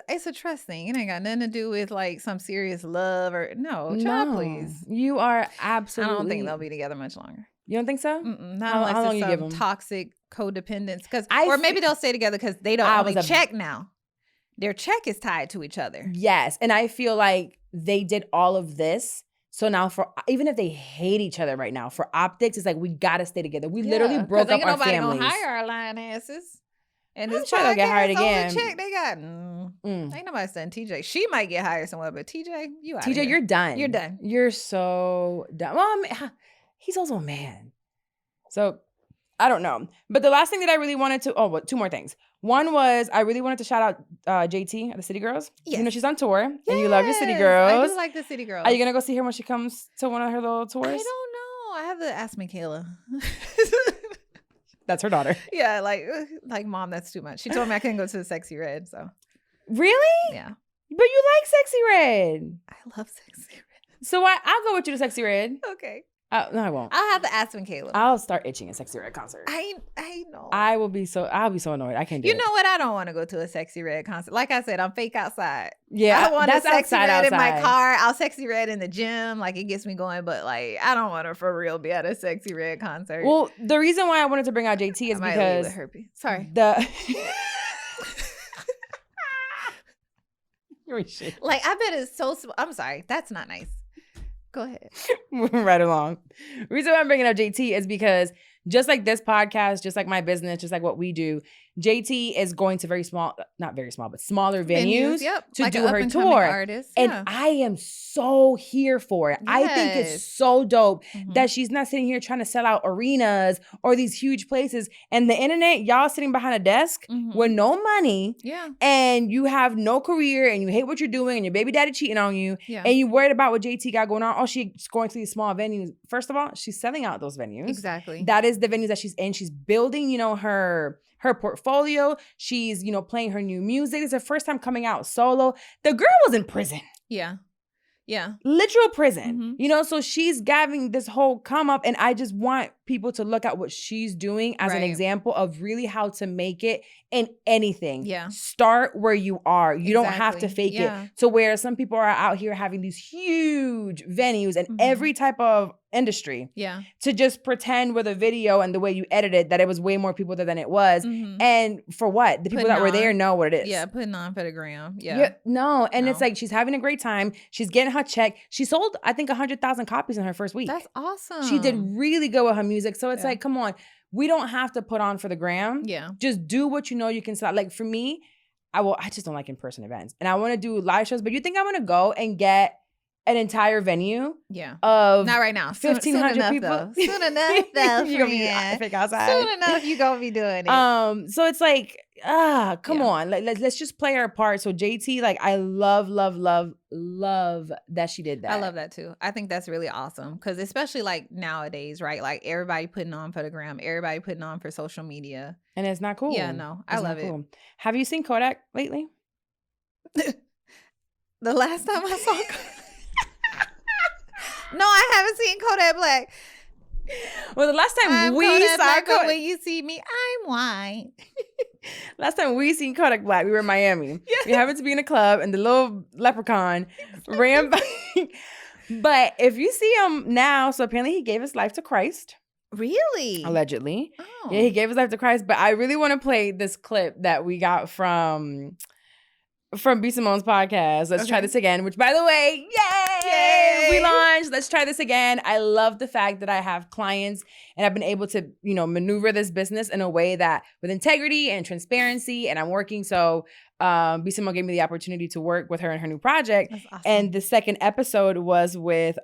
it's a trust thing. It ain't got nothing to do with like some serious love or no. Child, please. You are absolutely. I don't think they'll be together much longer. You don't think so? Not How unless long it's you give some them? toxic codependence. I Or maybe they'll stay together because they don't I only was a- check now. Their check is tied to each other. Yes, and I feel like they did all of this. So now, for even if they hate each other right now, for optics, it's like we gotta stay together. We literally broke up ain't our nobody families. gonna hire our lying asses. And I'm this sure they'll get hired again. Only check they got. Ain't nobody studying TJ. She might get hired somewhere, but TJ, you out. TJ, you're done. You're done. You're so done. Well, I mean, he's also a man. So I don't know. But the last thing that I really wanted to, two more things. One was I really wanted to shout out JT at the City Girls. Yes. You know she's on tour and you love your City Yes, Girls. I do like the City Girls. Are you gonna go see her when she comes to one of her little tours? I don't know. I have to ask Michaela. That's her daughter. Yeah, like mom, that's too much. She told me I couldn't go to the Sexy Red, so Really? yeah. But you like Sexy Red. I love Sexy Red. So I'll go with you to Sexy Red. Okay. No, I won't. I'll have to ask Michaela. I'll start itching at Sexy Red concert. I know. I'll be so annoyed. I can't do it. You know what? I don't want to go to a Sexy Red concert. Like I said, I'm fake outside. Yeah, I want that's a Sexy outside, Red in my outside. car. I'll Sexy Red in the gym. Like it gets me going, but like I don't want to for real be at a Sexy Red concert. Well, the reason why I wanted to bring out JT I is might leave because with herpes. Sorry. Like I bet it's so. I'm sorry. That's not nice. Go ahead. Moving right along. The reason why I'm bringing up JT is because just like this podcast, just like my business, just like what we do, JT is going to not very small, but smaller venues Yep. to like do an her up-and-coming tour. artist. And Yeah. I am so here for it. I think it's Yes. so dope Mhm. that she's not sitting here trying to sell out arenas or these huge places. And the internet, y'all sitting behind a desk Mhm. with no money Yeah. and you have no career and you hate what you're doing and your baby daddy cheating on you Yeah. and you worried about what JT got going on. Oh, she's going to these small venues. First of all, she's selling out those venues. Exactly. That is the venues that she's in. She's building, her portfolio. She's, playing her new music. It's her first time coming out solo. The girl was in prison. Yeah. Yeah. Literal prison. So she's having this whole come up, and I just want people to look at what she's doing as an Right. example of really how to make it in anything. Yeah. Start where you are. You don't have to Exactly. fake Yeah. it. So where some people are out here having these huge venues and Mhm. every type of industry Yeah. to just pretend with a video and the way you edit it that it was way more people there than it was. Mhm. And for what? The people Putting that were there on. know what it is. Yeah. Putting on for the gram. Yeah. No. And it's No. like she's having a great time. She's getting her check. She sold, I think, 100,000 copies in her first week. That's awesome. She did really good with her music. So it's Yeah. like, come on. We don't have to put on for the gram. Yeah. Just do what you know you can sell. Like for me, I just don't like in-person events. And I want to do live shows, but you think I'm going to go and get an entire venue Yeah. of Not right now. 1,500 soon people? enough, though. Soon enough, though. You're gonna be friend. fake outside. Soon enough, you gonna be doing it. So it's like, come Yeah. on. Let's just play our part. So JT, like I love that she did that. I love that too. I think that's really awesome because especially like nowadays, right? Like everybody putting on for the gram, everybody putting on for social media. And it's not cool. Yeah, no, I It's not love it. cool. Have you seen Kodak lately? The last time I saw No, I haven't seen Kodak Black. Well, the last time I'm we Kodak saw Black, but Kodak, when you see me, I'm white. last time we seen Kodak Black, we were in Miami. We happened to be in a club, and the little leprechaun ran by. But if you see him now, so apparently he gave his life to Christ, Really? allegedly. Oh. Yeah, he gave his life to Christ. But I really want to play this clip that we got from B. Simone's podcast. Let's try Okay. this again. Which, by the way, yay! We Yay! launched. Let's try this again. I love the fact that I have clients and I've been able to, maneuver this business in a way that with integrity and transparency. And I'm working. So, B. Simone gave me the opportunity to work with her in her new project. That's awesome. And the second episode was with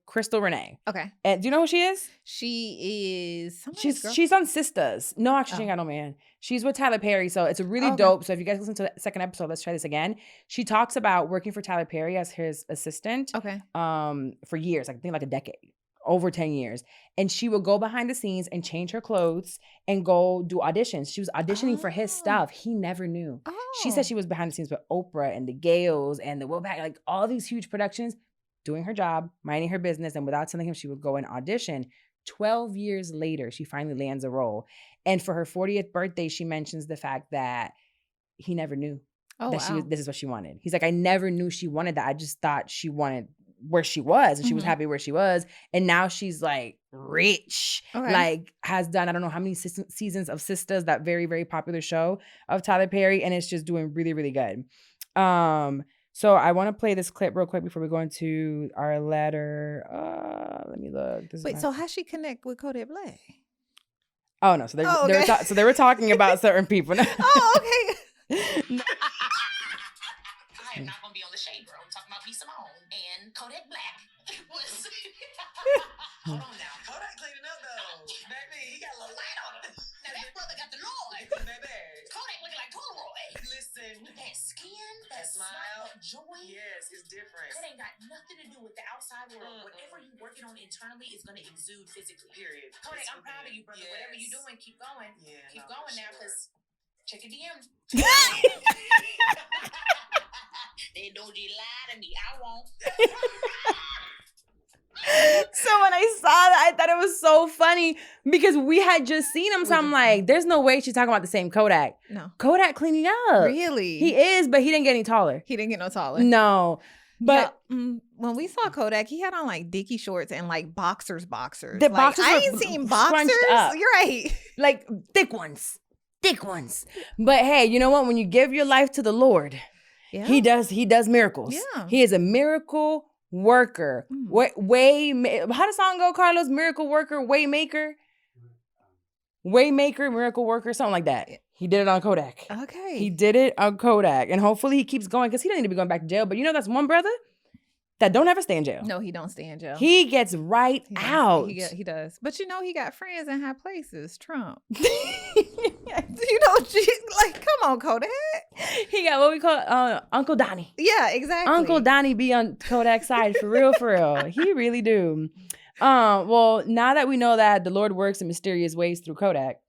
Crystal Renee. Okay. And do you know who she is? She is somebody's girl. She's on Sisters. No, actually, she ain't Oh. got no man. She's with Tyler Perry, so it's a really Okay. dope. So if you guys listen to the second episode, let's try this again. She talks about working for Tyler Perry as his assistant Okay. for years, I think like a decade over 10 years. And she would go behind the scenes and change her clothes and go do auditions. She was auditioning for his stuff. He never knew. She said she was behind the scenes with Oprah and the Gales and the Will Pack, like all these huge productions, doing her job, minding her business. And without telling him, she would go and audition. 12 years later, she finally lands a role. And for her 40th birthday, she mentions the fact that he never knew this is what she wanted. He's like, I never knew she wanted that. I just thought she wanted where she was and she was happy where she was. And now she's like rich, like has done, I don't know how many seasons of Sisters, that very, very popular show of Tyler Perry. And it's just doing really, really good. So I want to play this clip real quick before we go into our letter. Let me look. Wait, so how she connect with Kodak Black? Oh no, so they were talking about certain people. Oh, okay. I am not gonna be on the Shade Room talking about B. Simone and Kodak Black. Hold on now. Kodak cleaning up though. Baby, he got a little light on him. Now that brother got the Lord. Baby. Kodak looking like Polaroid. Listen. That skin, that smile, that joy. Yes, it's different. That ain't got nothing to do with the outside world. Whatever you're working on internally is gonna exude physically. Period. Kodak, I'm proud of you, brother. Yes. Whatever you're doing, keep going. Yeah, keep going now, because check your DM. They don't you lie to me. I won't. So when I saw that, I thought it was so funny because we had just seen him. So I'm like, there's no way she's talking about the same Kodak. No. Kodak cleaning up. Really? He is, but he didn't get any taller. He didn't get no taller. No. But when we saw Kodak, he had on like Dickie shorts and like boxers. The like, boxers I were ain't seen boxers. up. You're right. Like thick ones. But hey, you know what? When you give your life to the Lord, he does miracles. Yeah. He is a miracle worker. How does the song go, Carlos? Miracle worker, waymaker, miracle worker, something like that. He did it on Kodak. Okay. He did it on Kodak. And hopefully he keeps going because he doesn't need to be going back to jail. But you know, that's one brother that don't ever stay in jail. No, he don't stay in jail. He gets out. He does. But you know, he got friends in high places. Trump. You know, like, come on, Kodak. He got what we call Uncle Donnie. Yeah, exactly. Uncle Donnie be on Kodak's side for real, for real. He really do. Well, now that we know that the Lord works in mysterious ways through Kodak,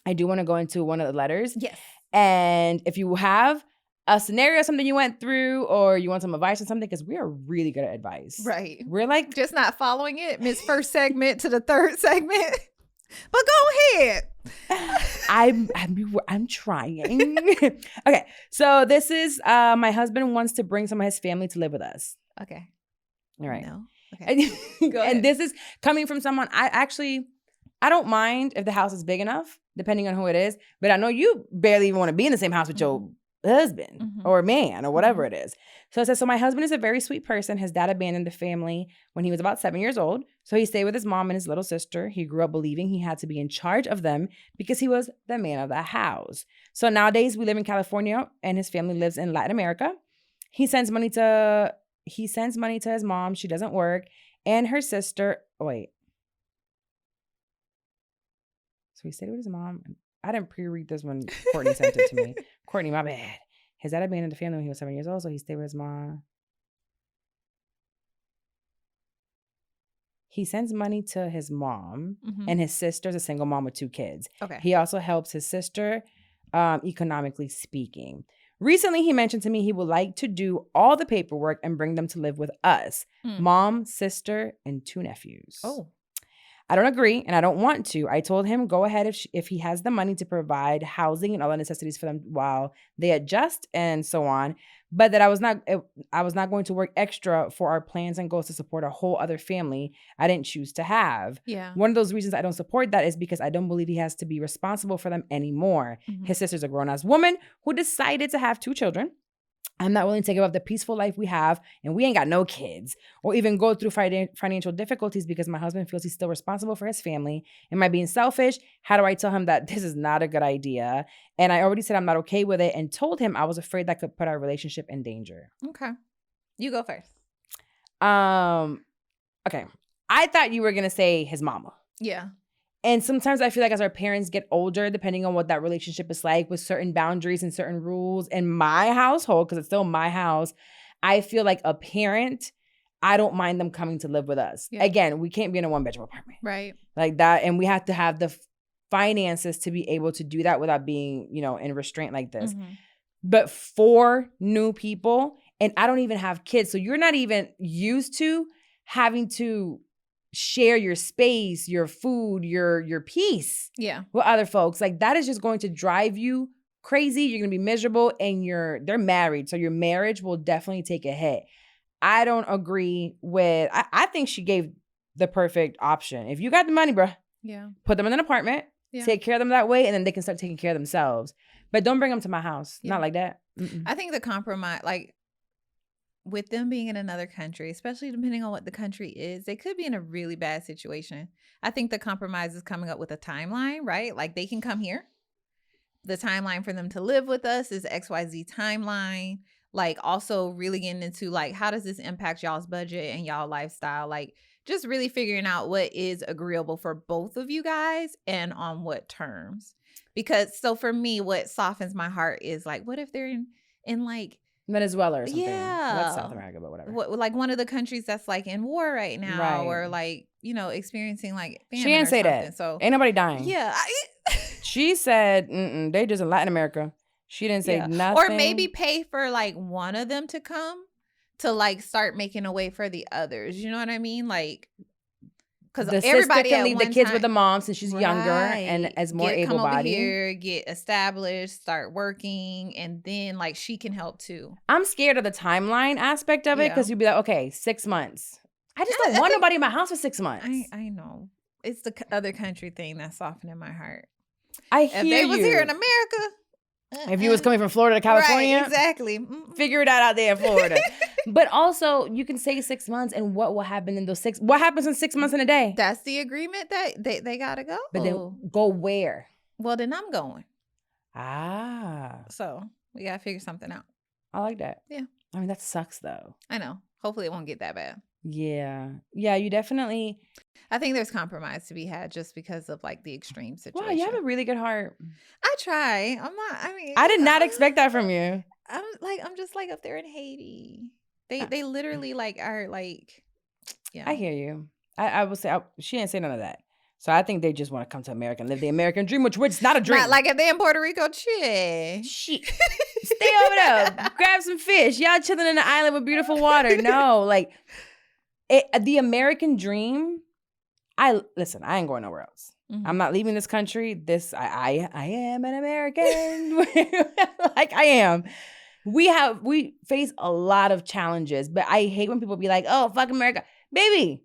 I do want to go into one of the letters. Yes. And if you have a scenario, something you went through, or you want some advice on something, because we are really good at advice. Right. We're like just not following it. Miss first segment to the third segment. But go ahead. I'm trying. Okay. So this is my husband wants to bring some of his family to live with us. Okay. All right. No. Okay. Go ahead. And this is coming from someone I don't mind if the house is big enough, depending on who it is. But I know you barely even want to be in the same house with your husband or man or whatever it is. So it says, so my husband is a very sweet person. His dad abandoned the family when he was about 7 years old. So he stayed with his mom and his little sister. He grew up believing he had to be in charge of them because he was the man of the house. So nowadays we live in California and his family lives in Latin America. He sends money to his mom. She doesn't work. And her sister, So he stayed with his mom. I didn't pre-read this when Courtney sent it to me. Courtney, my bad. His dad abandoned the family when he was 7 years old, so he stayed with his mom. He sends money to his mom, and his sister's a single mom with 2 kids. Okay. He also helps his sister, economically speaking. Recently, he mentioned to me he would like to do all the paperwork and bring them to live with us. Mom, sister, and 2 nephews. Oh. I don't agree, and I don't want to. I told him go ahead if he has the money to provide housing and all the necessities for them while they adjust and so on, but that I was not going to work extra for our plans and goals to support a whole other family I didn't choose to have. Yeah. One of those reasons I don't support that is because I don't believe he has to be responsible for them anymore. His sister's a grown-ass woman who decided to have 2 children. I'm not willing to give up the peaceful life we have, and we ain't got no kids, or even go through financial difficulties because my husband feels he's still responsible for his family. Am I being selfish? How do I tell him that this is not a good idea? And I already said I'm not okay with it and told him I was afraid that could put our relationship in danger. Okay. You go first. Okay. I thought you were going to say his mama. Yeah. And sometimes I feel like as our parents get older, depending on what that relationship is like with certain boundaries and certain rules in my household, because it's still my house, I feel like a parent I don't mind them coming to live with us. Yeah. Again, we can't be in a 1-bedroom apartment. Right. Like that. And we have to have the finances to be able to do that without being, in restraint like this. Mm-hmm. But 4 new people, and I don't even have kids. So you're not even used to having to share your space, your food, your peace Yeah. with other folks. Like that is just going to drive you crazy. You're going to be miserable, and they're married. So your marriage will definitely take a hit. I don't agree with, I think she gave the perfect option. If you got the money, bro, Yeah. put them in an apartment, Yeah. take care of them that way, and then they can start taking care of themselves. But don't bring them to my house. Yeah. Not like that. Mm-mm. I think the compromise, like with them being in another country, especially depending on what the country is, they could be in a really bad situation. I think the compromise is coming up with a timeline, right? Like they can come here. The timeline for them to live with us is XYZ timeline. Like also really getting into like, how does this impact y'all's budget and y'all lifestyle? Like just really figuring out what is agreeable for both of you guys and on what terms. Because so for me, what softens my heart is like, what if they're in like Venezuela or something. Yeah. Well, that's South America, but whatever. like one of the countries that's like in war right now, Right. or like experiencing like famine. She didn't or say something. that. So Ain't nobody dying. yeah, She said, they just in Latin America. She didn't say yeah. nothing. Or maybe pay for like one of them to come to like start making a way for the others. You know what I mean? Like, because the everybody sister can at leave the one kids time, with the mom since she's younger Right. and as more come over able-bodied. here, get established, start working, and then like she can help too. I'm scared of the timeline aspect of it because you'd be like, okay, 6 months. I just don't want nobody in my house for 6 months. I know. It's the other country thing that's softening my heart. I hear If they was you. here in America. If you was coming from Florida to California, Right, exactly. Mm. figure it out there in Florida. But also, you can say 6 months, and what will happen in those 6? What happens in 6 months in a day? That's the agreement that they gotta go. But then go where? Well, then I'm going. Ah, So we gotta figure something out. I like that. Yeah. I mean, that sucks though. I know. Hopefully it won't get that bad. Yeah. Yeah, you definitely. I think there's compromise to be had just because of like the extreme situation. Wow, you have a really good heart. I try. I'm not. I mean, I did not expect that from you. I'm just like up there in Haiti. They literally like are like. Yeah. I hear you. I will say she didn't say none of that. So I think they just want to come to America and live the American dream, which is not a dream. Not like if they in Puerto Rico, shit. Shit. Stay over there. Grab some fish. Y'all chilling in the island with beautiful water. No, like the American dream. I ain't going nowhere else. Mm-hmm. I'm not leaving this country. I am an American. Like I am. We face a lot of challenges, but I hate when people be like, "Oh, fuck America." Baby,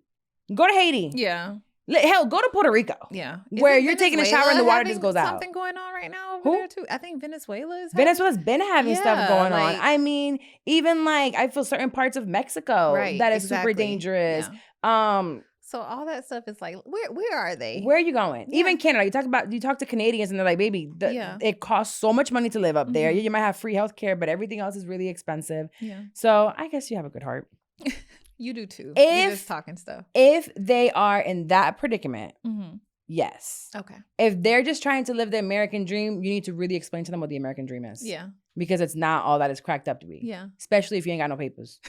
go to Haiti. Yeah. Hell, go to Puerto Rico. Yeah. Where Isn't you're taking a shower Venezuela and the water having just goes out. Something going on right now over Who? there too. I think Venezuela is. Venezuela's been having stuff Yeah, going like- on. I mean, even like I feel certain parts of Mexico Right, that is exactly. super dangerous. Yeah. So all that stuff is like, where are they? Where are you going? Yeah. Even Canada. You talk to Canadians and they're like, baby, it costs so much money to live up there. Mhm. You might have free healthcare, but everything else is really expensive. Yeah. So I guess you have a good heart. You do too. If- You're just talking stuff. If they are in that predicament, Mm-hmm. yes. Okay. If they're just trying to live the American dream, you need to really explain to them what the American dream is. Yeah. Because it's not all that it's cracked up to be. Yeah. Especially if you ain't got no papers.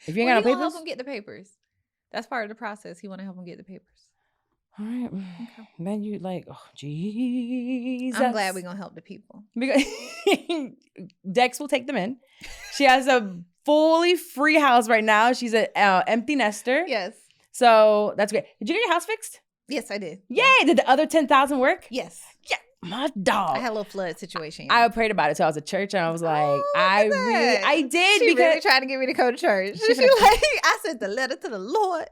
If you ain't Well, got he no gonna help papers. him get the papers. That's part of the process. He want to help him get the papers. All right. Okay. Then you like, oh, Jesus. I'm glad we're gonna help the people. Because Dex will take them in. She has a fully free house right now. She's an empty nester. Yes. So that's great. Did you get your house fixed? Yes, I did. Yay! Did the other 10,000 work? Yes. Yeah. My dog. I had a little flood situation. I prayed about it. So I was at church and I was like, Oh, I look at really, that. I did She because really tried to get me to go to church. She She like, I sent the letter to the Lord.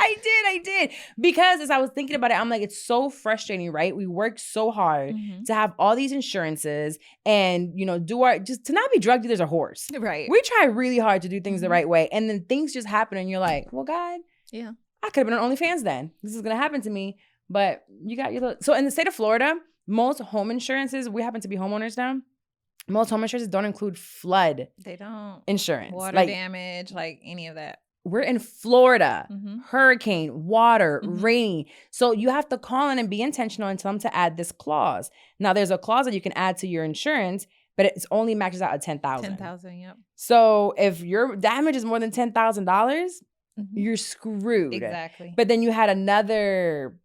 I did. Because as I was thinking about it, I'm like, it's so frustrating, right? We work so hard Mhm. to have all these insurances and, just to not be drug dealers or whores. Right. We try really hard to do things the Mhm. right way. And then things just happen and you're like, well, God, Yeah. I could have been on OnlyFans then. This is going to happen to me. But you got your little. So in the state of Florida, most home insurances, we happen to be homeowners now. Most home insurances don't include flood They don't. insurance. Water Like, damage, like any of that. we're in Florida. Mm-hmm. Hurricane, water, Mhm. rain. So you have to call in and be intentional and tell them to add this clause. Now, there's a clause that you can add to your insurance, but it's only maxes out at $10,000. 10,000. Yep. So if your damage is more than $10,000, you're screwed. Exactly. But then you had another,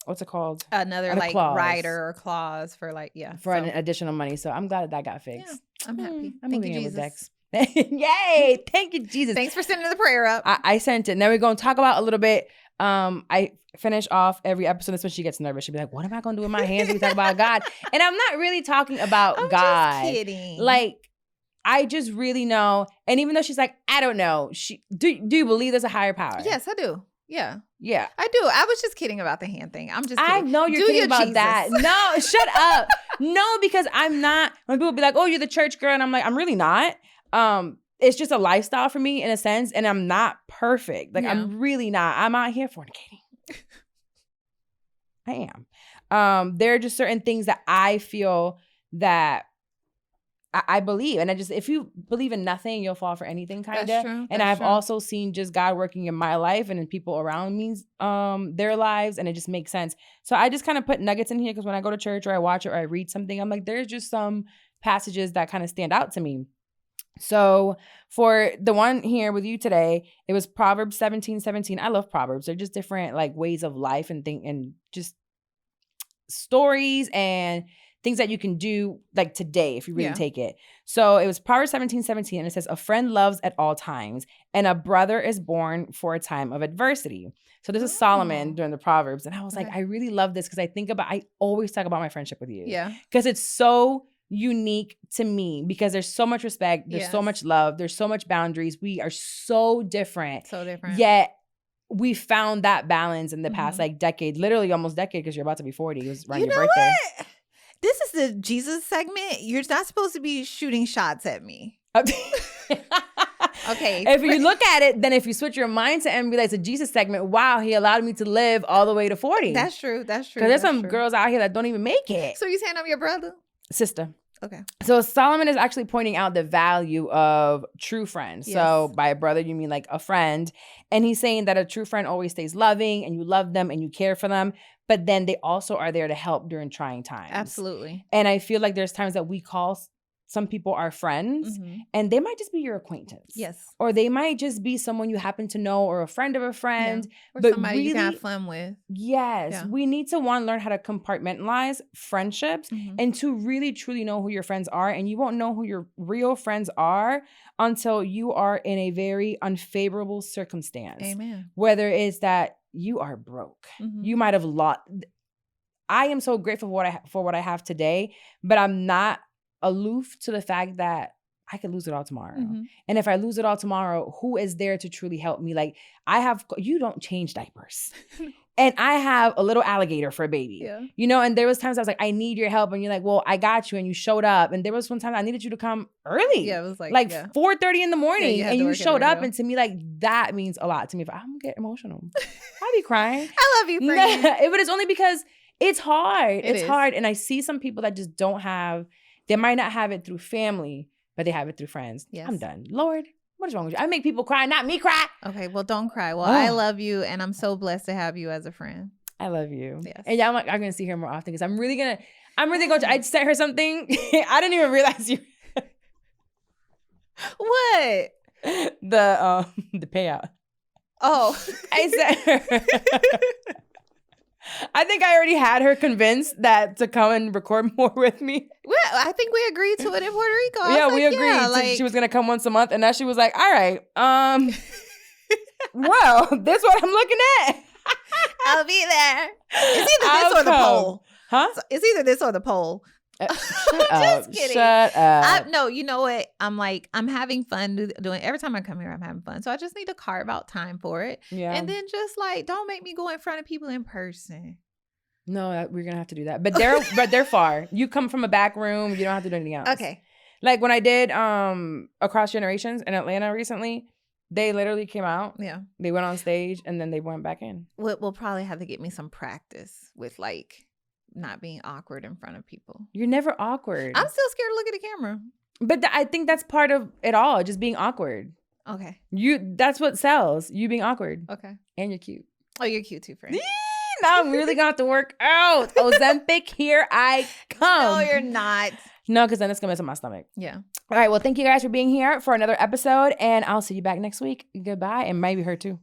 what's it called? Another like clause. rider or clause for like, for an additional money. So I'm glad that got fixed. Yeah, I'm happy. I'm Thank you, moving in with Jesus. Dex. Yay. Thank you, Jesus. Thanks for sending the prayer up. I sent it. Now we're going to talk about a little bit. I finish off every episode. That's when she gets nervous. She'll be like, what am I going to do with my hands when we talk about God? And I'm not really talking about I'm God. just kidding. Like, I just really know. And even though she's like, I don't know. Do you believe there's a higher power? Yes, I do. Yeah. Yeah. I do. I was just kidding about the hand thing. I'm just kidding. I know you're kidding about that. No, shut up. No, because I'm not. When people be like, oh, you're the church girl. And I'm like, I'm really not. It's just a lifestyle for me in a sense. And I'm not perfect. Like, I'm really not. I'm out here fornicating. I am. There are just certain things that I feel that I believe. And if you believe in nothing, you'll fall for anything, kind of. That's true. And I've also seen just God working in my life and in people around me, their lives, and it just makes sense. So I just kind of put nuggets in here because when I go to church or I watch it or I read something, I'm like, there's just some passages that kind of stand out to me. So for the one here with you today, it was Proverbs 17:17. I love Proverbs. They're just different like ways of life and just stories and things that you can do like today if you really take it. So it was Proverbs 17:17, and it says, a friend loves at all times, and a brother is born for a time of adversity. So this is Solomon during the Proverbs. And I was like, I really love this because I always talk about my friendship with you. Yeah. Because it's so unique to me because there's so much respect. There's so much love. There's so much boundaries. We are so different. So different. Yet we found that balance in the past like decade, literally almost decade because you're about to be 40. It was around your birthday. What? This is the Jesus segment. You're not supposed to be shooting shots at me. Okay. If you look at it, then if you switch your mindset and be like, it's a Jesus segment, wow, he allowed me to live all the way to 40. That's true. That's true. Because there's some girls out here that don't even make it. So you saying I'm your brother? Sister. Okay. So Solomon is actually pointing out the value of true friends. Yes. So by a brother, you mean like a friend. And he's saying that a true friend always stays loving and you love them and you care for them. But then they also are there to help during trying times. Absolutely. And I feel like there's times that we call some people our friends and they might just be your acquaintance. Yes. Or they might just be someone you happen to know or a friend of a friend. Or but somebody really, you can have fun with. Yes. Yeah. We need to learn how to compartmentalize friendships and to really truly know who your friends are. And you won't know who your real friends are until you are in a very unfavorable circumstance. Amen. Whether it's that you are broke. You might have lost. I am so grateful for what I have today, but I'm not aloof to the fact that I could lose it all tomorrow. And if I lose it all tomorrow, who is there to truly help me? Like you don't change diapers. And I have a little alligator for a baby. Yeah. You know, and there was times I was like, I need your help. And you're like, well, I got you. And you showed up. And there was one time I needed you to come early. Yeah, it was like 4:30 in the morning. you and you showed up. radio. And to me, like, that means a lot to me. If I'm gonna get emotional. I'll be crying. I love you, friend. But it's only because it's hard. It It's is. hard. And I see some people that just don't have, they might not have it through family, but they have it through friends. Yes. I'm done. Lord, what is wrong with you? I make people cry, not me cry. Okay, well, don't cry. Well, I love you, and I'm so blessed to have you as a friend. I love you. Yes. And yeah, I'm gonna see her more often because I'm really going to, I sent her something. I didn't even realize you. What? The payout. Oh. I sent her. I think I already had her convinced that to come and record more with me. Well, I think we agreed to it in Puerto Rico. I Yeah, was we like, agreed. yeah, She was gonna come once a month, and now she was like, "All right, well, this is what I'm looking at. I'll be there. It's either this or the poll. Huh? So it's either this or the poll. Shut up. Just kidding. Shut up. No, you know what? I'm having fun doing. Every time I come here, I'm having fun. So I just need to carve out time for it. Yeah. And then just don't make me go in front of people in person. No, we're gonna have to do that. But they're far. You come from a back room. You don't have to do anything else. Okay. Like when I did Across Generations in Atlanta recently, they literally came out. Yeah. They went on stage and then they went back in. We'll probably have to get me some practice with not being awkward in front of people. You're never awkward. I'm still scared to look at the camera. But I think that's part of it all, just being awkward. Okay. That's what sells. You being awkward. Okay. And you're cute. Oh, you're cute too, friend. Now I'm really gonna have to work out. Ozempic, here I come. No, you're not. No, because then it's going to mess up my stomach. Yeah. All right. Well, thank you guys for being here for another episode. And I'll see you back next week. Goodbye. And maybe her too.